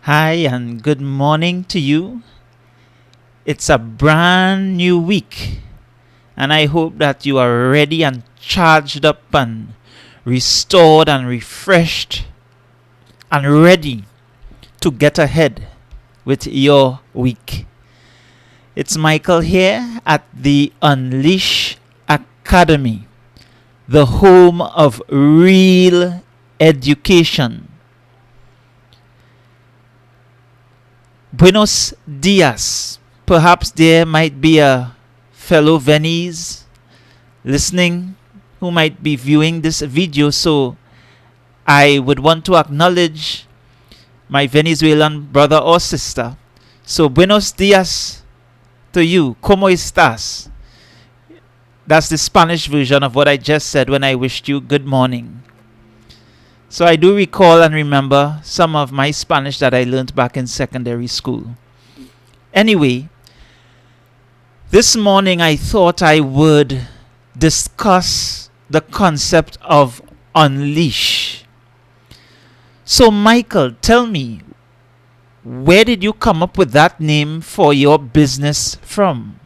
Hi, and good morning to you. It's a brand new week, and I hope that you are ready and charged up and restored and refreshed and ready to get ahead with your week. It's Michael here at the Unleash Academy, the home of real education. Buenos dias. Perhaps there might be a fellow Venice listening who might be viewing this video, so I would want to acknowledge my Venezuelan brother or sister. So buenos dias to you. ¿Cómo estás? That's the Spanish version of what I just said when I wished you good morning. So I do recall and remember some of my Spanish that I learned back in secondary school. Anyway, this morning I thought I would discuss the concept of unleash. So Michael, tell me, where did you come up with that name for your business from?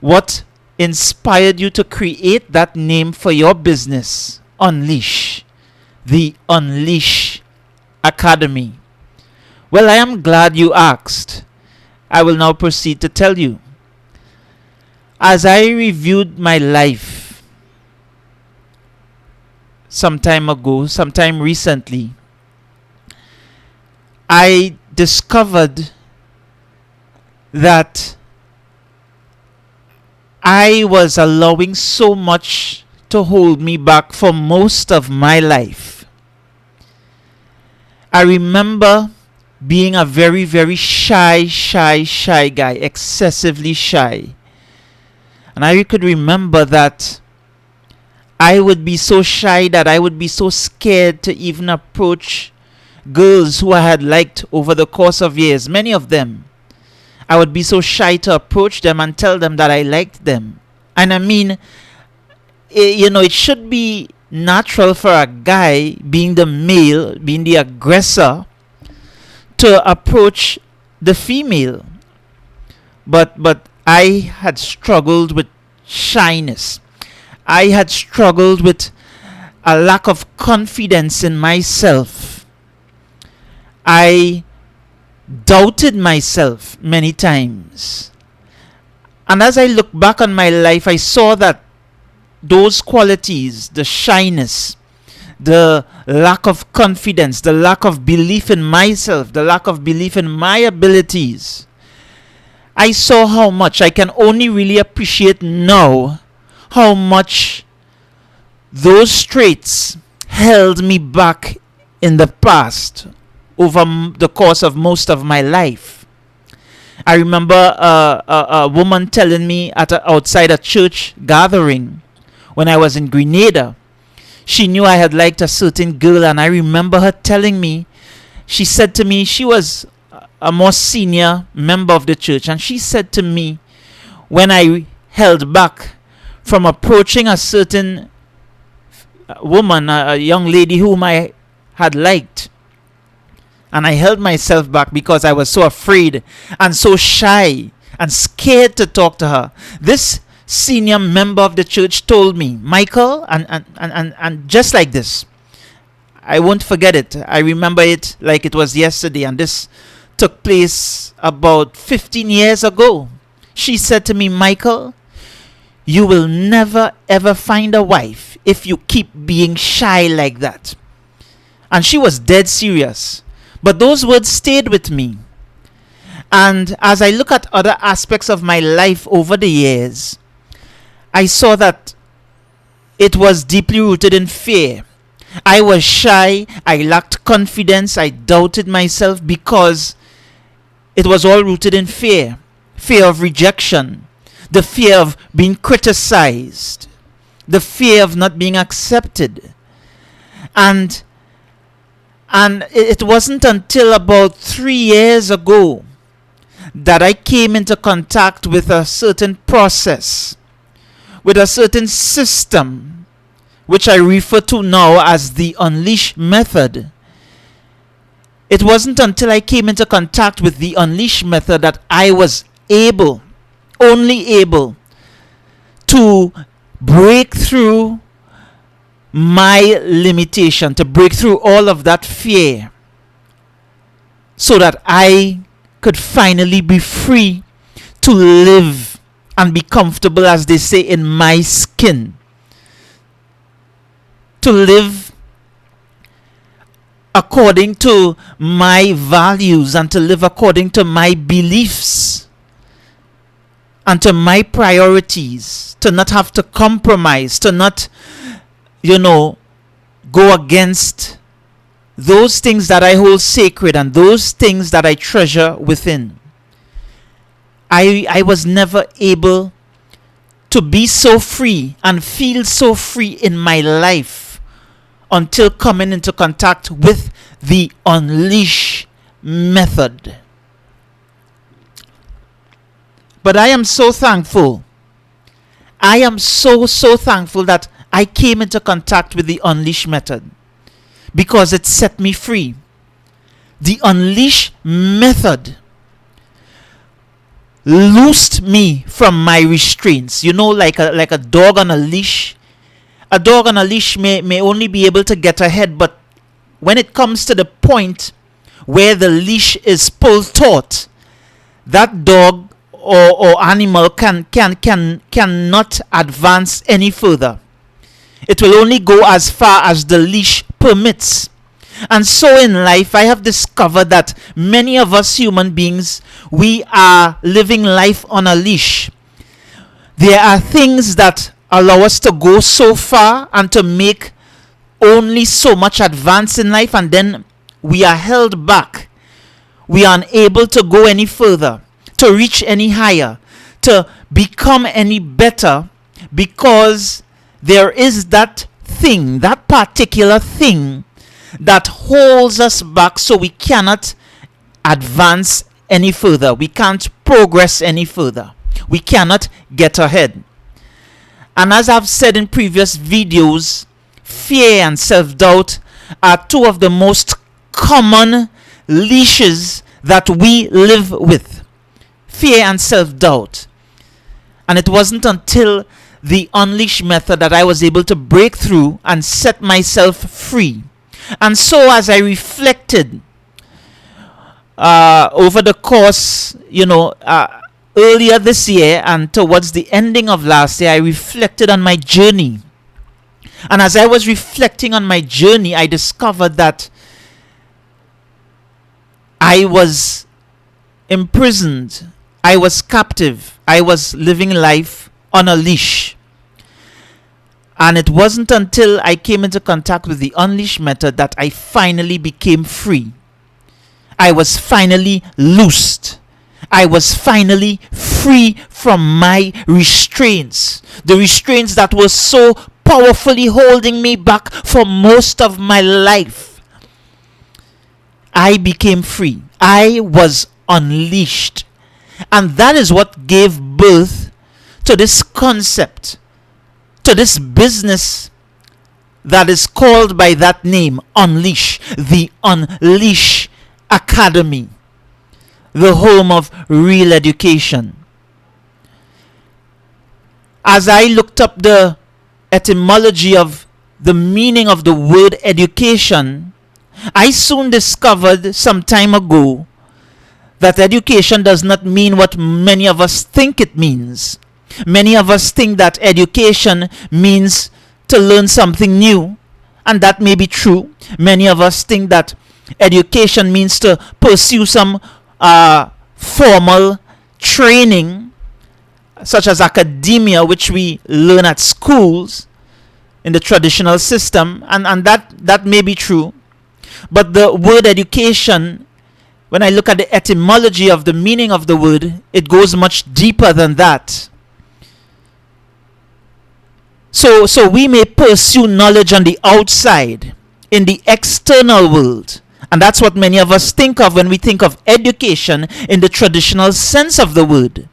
What inspired you to create that name for your business, Unleash? The Unleash Academy. Well, I am glad you asked. I will now proceed to tell you. As I reviewed my life sometime recently, I discovered that I was allowing so much to hold me back for most of my life. I remember being a very, very shy guy, excessively shy. And I could remember that I would be so shy that I would be so scared to even approach girls who I had liked over the course of years, many of them. I would be so shy to approach them and tell them that I liked them. And I mean, it should be natural for a guy, being the male, being the aggressor, to approach the female. But I had struggled with shyness. I had struggled with a lack of confidence in myself. I doubted myself many times. And as I look back on my life, I saw that those qualities, the shyness, the lack of confidence, the lack of belief in myself, the lack of belief in my abilities, I saw how much I can only really appreciate now how much those traits held me back in the past over the course of most of my life. I remember a woman telling me outside a church gathering when I was in Grenada. She knew I had liked a certain girl, and I remember her telling me, she said to me, she was a more senior member of the church, and she said to me, when I held back from approaching a certain woman, a young lady whom I had liked, and I held myself back because I was so afraid and so shy and scared to talk to her, this senior member of the church told me, Michael, and just like this, I won't forget it. I remember it like it was yesterday, and this took place about 15 years ago. She said to me, Michael, you will never ever find a wife if you keep being shy like that. And she was dead serious. But those words stayed with me. And as I look at other aspects of my life over the years, I saw that it was deeply rooted in fear. I was shy, I lacked confidence, I doubted myself because it was all rooted in fear. Fear of rejection, the fear of being criticized, the fear of not being accepted. And it wasn't until about 3 years ago that I came into contact with a certain process, with a certain system, which I refer to now as the Unleash method. It wasn't until I came into contact with the Unleash method that I was only able, to break through my limitation, to break through all of that fear, so that I could finally be free to live and be comfortable, as they say, in my skin. To live according to my values and to live according to my beliefs and to my priorities, to not have to compromise, to not, go against those things that I hold sacred and those things that I treasure within. I was never able to be so free and feel so free in my life until coming into contact with the Unleash method. But I am so thankful. I am so thankful that I came into contact with the Unleash method, because it set me free. The Unleash method loosed me from my restraints. Like a dog on a leash. A dog on a leash may only be able to get ahead, but when it comes to the point where the leash is pulled taut, that dog or animal cannot advance any further. It will only go as far as the leash permits. And so in life, I have discovered that many of us human beings, we are living life on a leash. There are things that allow us to go so far and to make only so much advance in life, and then we are held back. We are unable to go any further, to reach any higher, to become any better, because there is that thing, that particular thing that holds us back, so we cannot advance any further. We can't progress any further. We cannot get ahead. And as I've said in previous videos, fear and self-doubt are two of the most common leashes that we live with. Fear and self-doubt. And it wasn't until the Unleash method that I was able to break through and set myself free. And so as I reflected over the course, earlier this year and towards the ending of last year, I reflected on my journey. And as I was reflecting on my journey, I discovered that I was imprisoned. I was captive. I was living life on a leash. And it wasn't until I came into contact with the Unleash method that I finally became free. I was finally loosed. I was finally free from my restraints. The restraints that were so powerfully holding me back for most of my life. I became free. I was unleashed. And that is what gave birth to this concept, to this business that is called by that name, Unleash, the Unleash Academy, the home of real education. As I looked up the etymology of the meaning of the word education, I soon discovered some time ago that education does not mean what many of us think it means. Many of us think that education means to learn something new, and that may be true. Many of us think that education means to pursue some formal training, such as academia, which we learn at schools in the traditional system, and that may be true. But the word education, when I look at the etymology of the meaning of the word, it goes much deeper than that. So we may pursue knowledge on the outside, in the external world. And that's what many of us think of when we think of education in the traditional sense of the word.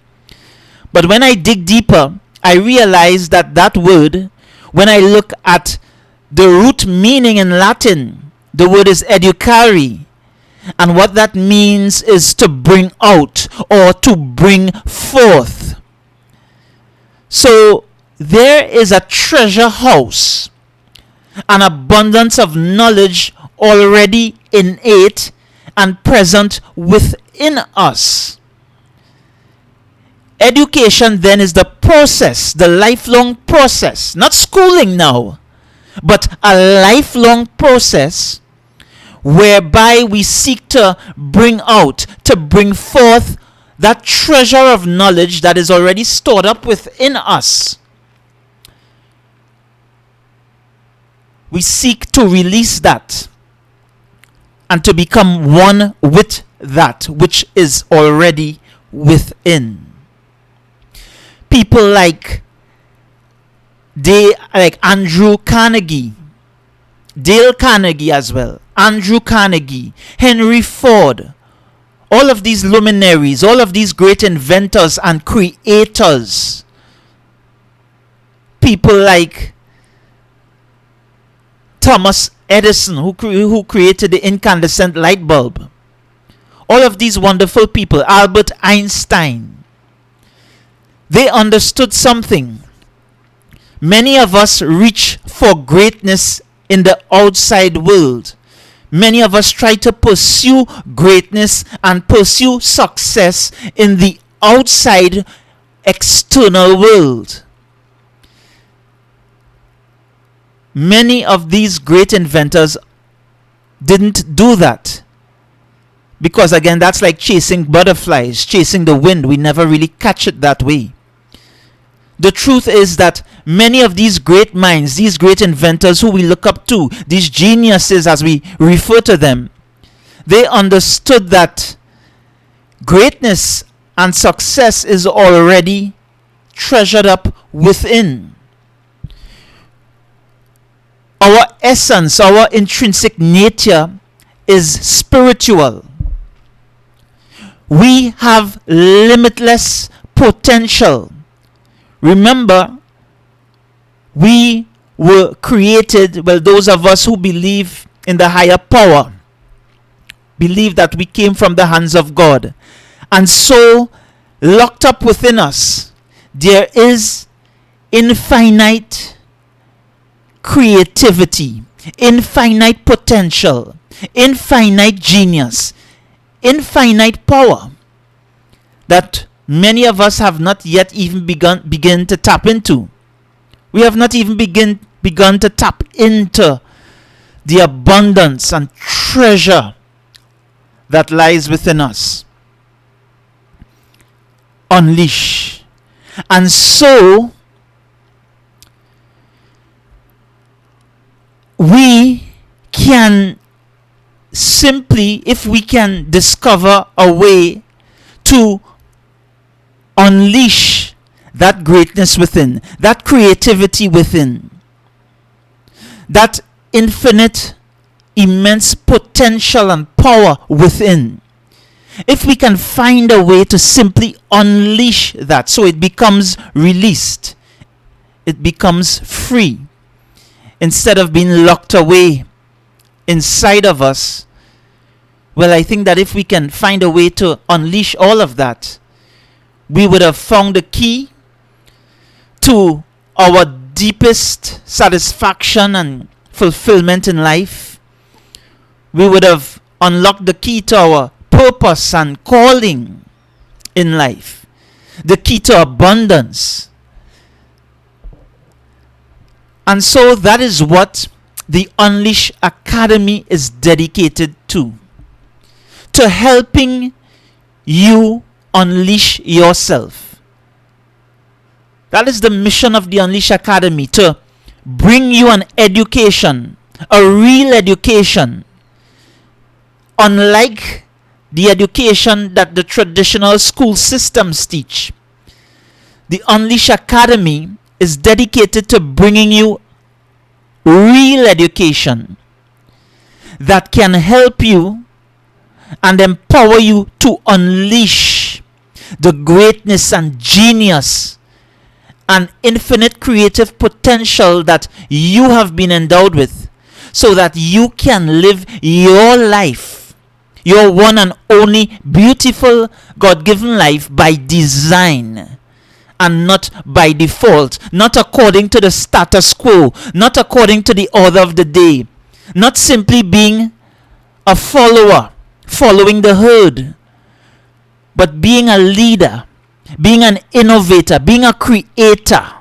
But when I dig deeper, I realize that word, when I look at the root meaning in Latin, the word is educare. And what that means is to bring out or to bring forth. So there is a treasure house, an abundance of knowledge already innate and present within us. Education then is the process, the lifelong process, not schooling now, but a lifelong process whereby we seek to bring out, to bring forth that treasure of knowledge that is already stored up within us. We seek to release that and to become one with that which is already within. People like Andrew Carnegie, Dale Carnegie as well, Andrew Carnegie, Henry Ford, all of these luminaries, all of these great inventors and creators. People like Thomas Edison, who created the incandescent light bulb. All of these wonderful people, Albert Einstein, they understood something. Many of us reach for greatness in the outside world. Many of us try to pursue greatness and pursue success in the outside external world. Many of these great inventors didn't do that. Because again, that's like chasing butterflies, chasing the wind. We never really catch it that way. The truth is that many of these great minds, these great inventors who we look up to, these geniuses as we refer to them, they understood that greatness and success is already treasured up within. Our essence, our intrinsic nature is spiritual. We have limitless potential. Remember, we were created, well, those of us who believe in the higher power, believe that we came from the hands of God. And so, locked up within us, there is infinite creativity, infinite potential, infinite genius, infinite power that many of us have not yet even begin to tap into. We have not even begun to tap into the abundance and treasure that lies within us. Unleash. And so we can simply, if we can discover a way to unleash that greatness within, that creativity within, that infinite, immense potential and power within, if we can find a way to simply unleash that so it becomes released, it becomes free, instead of being locked away inside of us, well, I think that if we can find a way to unleash all of that, we would have found the key to our deepest satisfaction and fulfillment in life. We would have unlocked the key to our purpose and calling in life, the key to abundance. And so that is what the Unleash Academy is dedicated to helping you unleash yourself. That is the mission of the Unleash Academy, to bring you an education, a real education, unlike the education that the traditional school systems teach. The Unleash Academy is dedicated to bringing you real education that can help you and empower you to unleash the greatness and genius and infinite creative potential that you have been endowed with, so that you can live your life, your one and only beautiful God-given life by design and not by default, not according to the status quo, not according to the order of the day, not simply being a follower, following the herd, but being a leader, being an innovator, being a creator,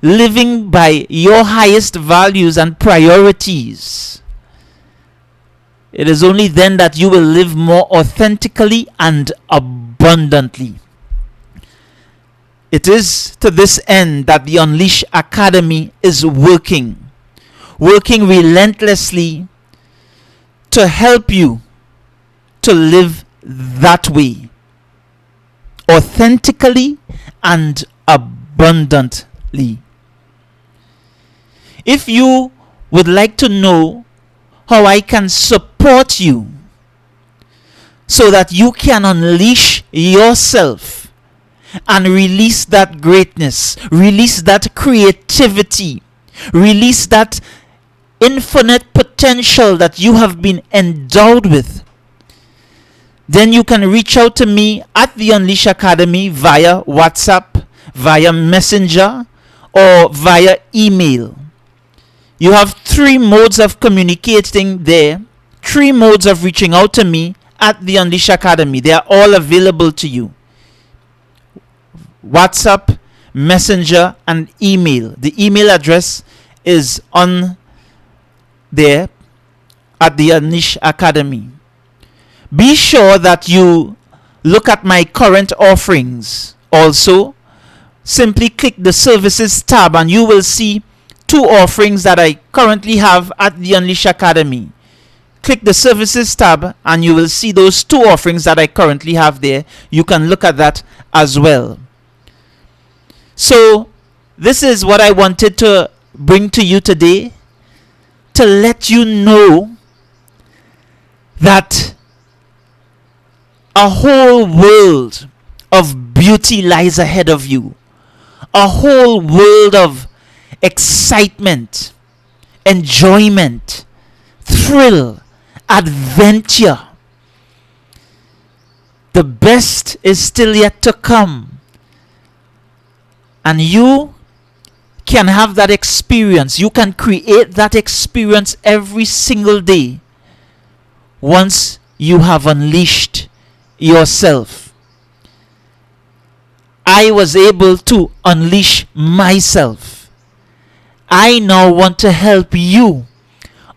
living by your highest values and priorities. It is only then that you will live more authentically and abundantly. It is to this end that the Unleash Academy is working relentlessly to help you to live that way, authentically and abundantly. If you would like to know how I can support you so that you can unleash yourself and release that greatness, release that creativity, release that infinite potential that you have been endowed with, then you can reach out to me at the Unleash Academy via WhatsApp, via Messenger, or via email. You have 3 modes of communicating there, 3 modes of reaching out to me at the Unleash Academy. They are all available to you. WhatsApp, Messenger, and email. The email address is on there at the Unleash Academy. Be sure that you look at my current offerings. Also, simply click the services tab and you will see 2 offerings that I currently have at the Unleash Academy. Click the services tab and you will see those 2 offerings that I currently have there. You can look at that as well. So, this is what I wanted to bring to you today, to let you know that a whole world of beauty lies ahead of you. A whole world of excitement, enjoyment, thrill, adventure. The best is still yet to come. And you can have that experience. You can create that experience every single day once you have unleashed yourself. I was able to unleash myself. I now want to help you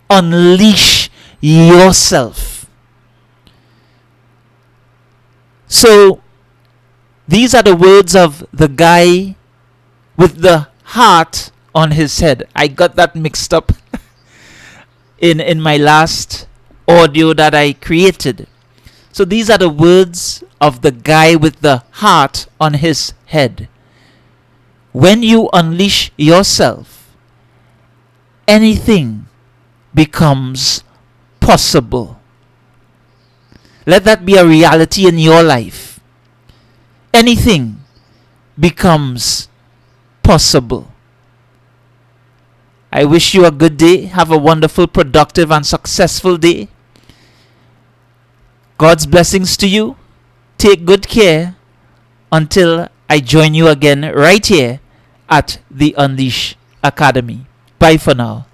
unleash yourself. So, these are the words of the guy with the heart on his head. I got that mixed up in my last audio that I created. So these are the words of the guy with the heart on his head. When you unleash yourself, anything becomes possible. Let that be a reality in your life. Anything becomes possible. I wish you a good day. Have a wonderful, productive, and successful day. God's blessings to you. Take good care until I join you again right here at the Unleash Academy. Bye for now.